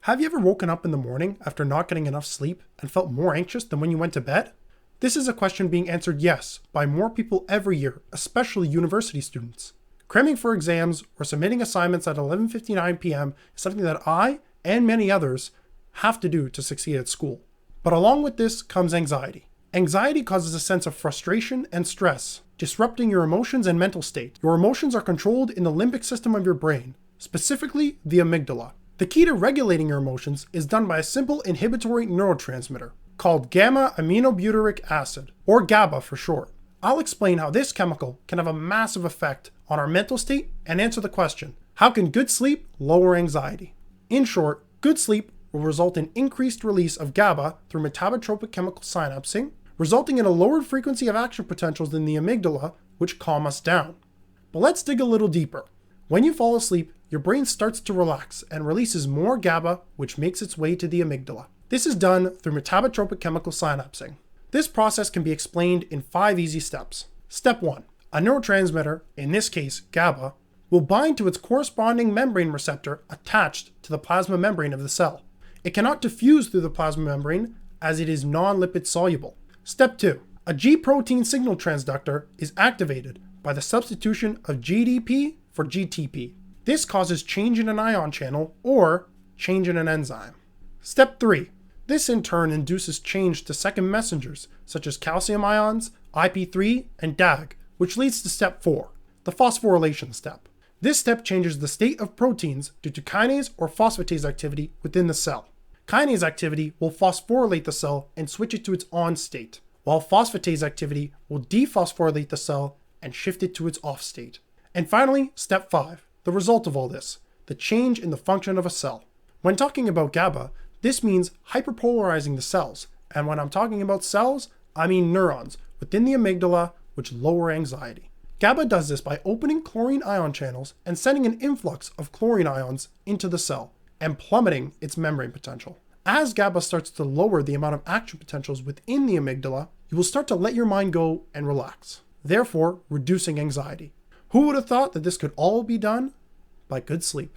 Have you ever woken up in the morning after not getting enough sleep and felt more anxious than when you went to bed? This is a question being answered yes by more people every year, especially university students. Cramming for exams or submitting assignments at 11:59 p.m. is something that I and many others have to do to succeed at school. But along with this comes anxiety. Anxiety causes a sense of frustration and stress, disrupting your emotions and mental state. Your emotions are controlled in the limbic system of your brain, specifically the amygdala. The key to regulating your emotions is done by a simple inhibitory neurotransmitter called gamma-aminobutyric acid, or GABA for short. I'll explain how this chemical can have a massive effect on our mental state and answer the question, how can good sleep lower anxiety? In short, good sleep will result in increased release of GABA through metabotropic chemical synapsing, resulting in a lowered frequency of action potentials in the amygdala, which calm us down. But let's dig a little deeper. When you fall asleep, your brain starts to relax and releases more GABA, which makes its way to the amygdala. This is done through metabotropic chemical synapsing. This process can be explained in 5 easy steps. Step 1. A neurotransmitter, in this case GABA, will bind to its corresponding membrane receptor attached to the plasma membrane of the cell. It cannot diffuse through the plasma membrane as it is non-lipid soluble. Step 2. A G protein signal transductor is activated by the substitution of GDP for GTP. This causes change in an ion channel or change in an enzyme. Step 3. This in turn induces change to second messengers such as calcium ions, IP3, and DAG, which leads to step 4, the phosphorylation step. This step changes the state of proteins due to kinase or phosphatase activity within the cell. Kinase activity will phosphorylate the cell and switch it to its on state, while phosphatase activity will dephosphorylate the cell and shift it to its off state. And finally, step 5, the result of all this, the change in the function of a cell. When talking about GABA, this means hyperpolarizing the cells, and when I'm talking about cells, I mean neurons within the amygdala which lower anxiety. GABA does this by opening chlorine ion channels and sending an influx of chlorine ions into the cell and plummeting its membrane potential. As GABA starts to lower the amount of action potentials within the amygdala, you will start to let your mind go and relax, therefore reducing anxiety. Who would have thought that this could all be done by good sleep?